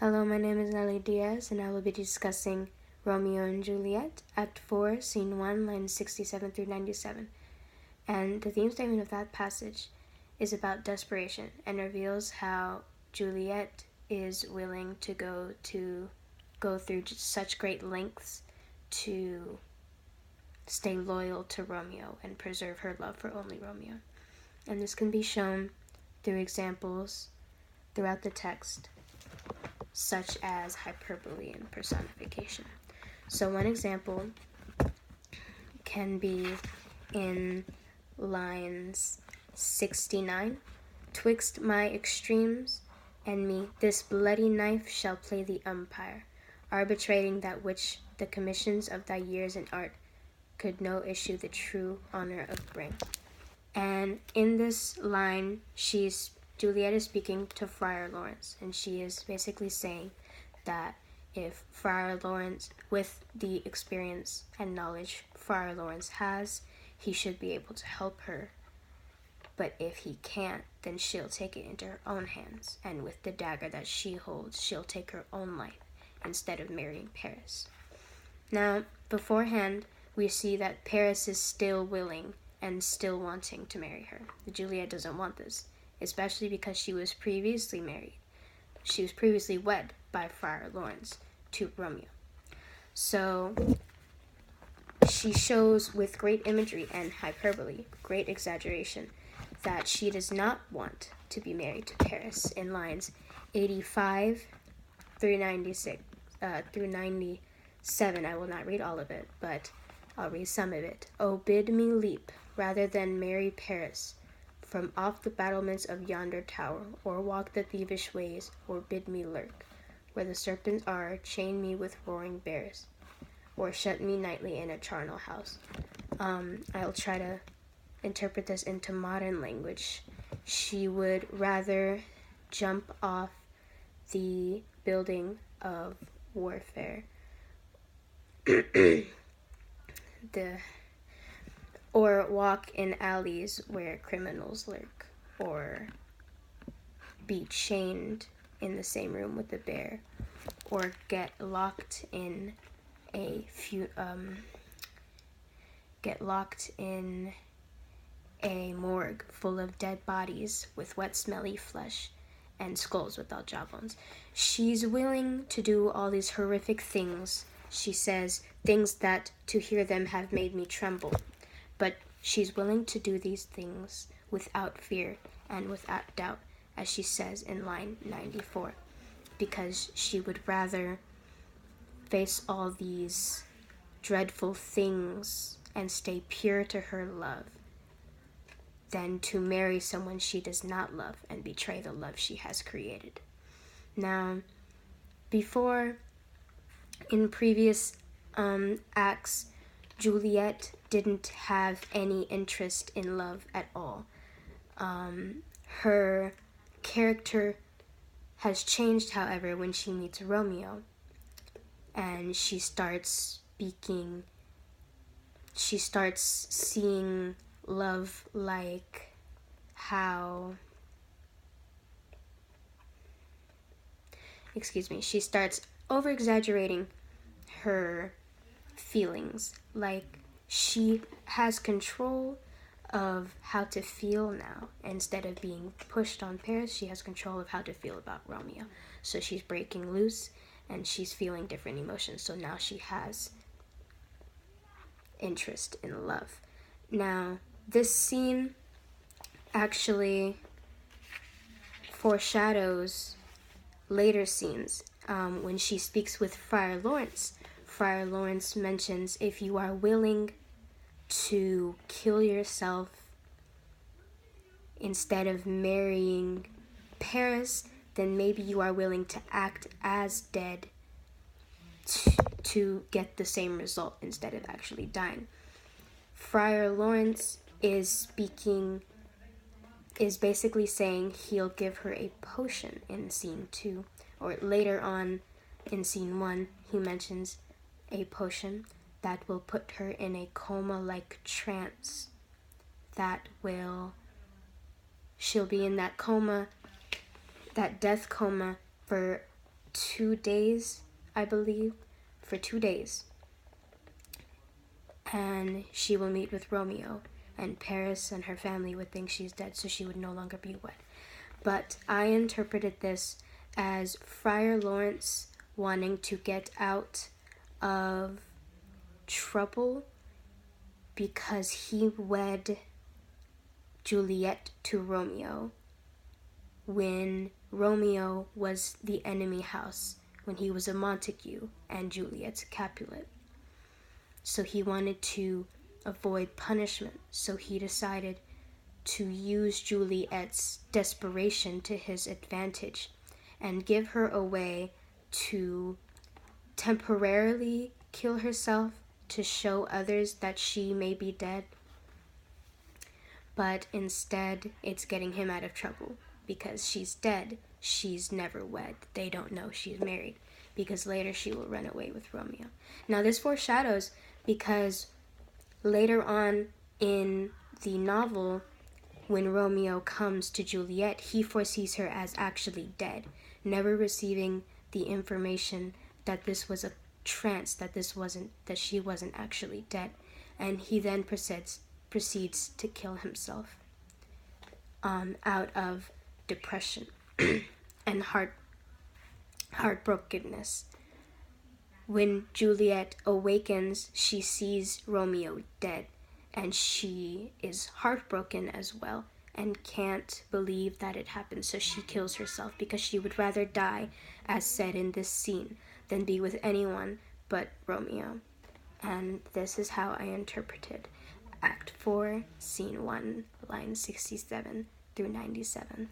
Hello, my name is Nelly Diaz, and I will be discussing Romeo and Juliet, Act 4, Scene 1, lines 67 through 97. And the theme statement of that passage is about desperation and reveals how Juliet is willing to go through such great lengths to stay loyal to Romeo and preserve her love for only Romeo. And this can be shown through examples throughout the text, such as hyperbole and personification. So one example can be in lines 69. "Twixt my extremes and me, this bloody knife shall play the umpire, arbitrating that which the commissions of thy years in art could no issue the true honor of bring." And in this line, Juliet is speaking to Friar Lawrence, and she is basically saying that if Friar Lawrence, with the experience and knowledge Friar Lawrence has, he should be able to help her. But if he can't, then she'll take it into her own hands, and with the dagger that she holds, she'll take her own life instead of marrying Paris. Now, beforehand, we see that Paris is still willing and still wanting to marry her. Juliet doesn't want this, especially because she was previously married. She was previously wed by Friar Lawrence to Romeo. So she shows with great imagery and hyperbole, great exaggeration, that she does not want to be married to Paris in lines 85 through 96, through 97. I will not read all of it, but I'll read some of it. "Oh, bid me leap rather than marry Paris from off the battlements of yonder tower, or walk the thievish ways, or bid me lurk where the serpents are, chain me with roaring bears, or shut me nightly in a charnel house." I'll try to interpret this into modern language. She would rather jump off the building of warfare or walk in alleys where criminals lurk, or be chained in the same room with the bear, or get locked in a morgue full of dead bodies with wet, smelly flesh and skulls without jawbones. She's willing to do all these horrific things. She says things that, to hear them, have made me tremble. But she's willing to do these things without fear and without doubt, as she says in line 94, because she would rather face all these dreadful things and stay pure to her love than to marry someone she does not love and betray the love she has created. Now, before, in previous acts, Juliet didn't have any interest in love at all. Her character has changed, however, when she meets Romeo, and she starts seeing love like how, she starts over-exaggerating her feelings, like she has control of how to feel now. Instead of being pushed on Paris, she has control of how to feel about Romeo. So she's breaking loose and she's feeling different emotions. So now she has interest in love. Now, this scene actually foreshadows later scenes. When she speaks with Friar Lawrence, Friar Lawrence mentions, if you are willing to kill yourself instead of marrying Paris, then maybe you are willing to act as dead to get the same result instead of actually dying. Friar Lawrence is basically saying he'll give her a potion in scene 2, or later on in scene 1, he mentions a potion that will put her in a coma-like trance. She'll be in that coma, that death coma, for 2 days, I believe, for 2 days. And she will meet with Romeo, and Paris and her family would think she's dead, so she would no longer be wed. But I interpreted this as Friar Lawrence wanting to get out of trouble because he wed Juliet to Romeo when Romeo was the enemy house, when he was a Montague and Juliet's Capulet. So he wanted to avoid punishment, so he decided to use Juliet's desperation to his advantage and give her a way to temporarily kill herself to show others that she may be dead. But instead, it's getting him out of trouble because she's dead. She's never wed. They don't know she's married because later she will run away with Romeo. Now this foreshadows because later on in the novel, when Romeo comes to Juliet, he foresees her as actually dead, never receiving the information that this was a trance, that she wasn't actually dead. And he then proceeds to kill himself out of depression and heartbrokenness. When Juliet awakens, she sees Romeo dead, and she is heartbroken as well and can't believe that it happened, so she kills herself because she would rather die, as said in this scene, than be with anyone but Romeo. And this is how I interpreted Act 4, Scene 1, lines 67 through 97.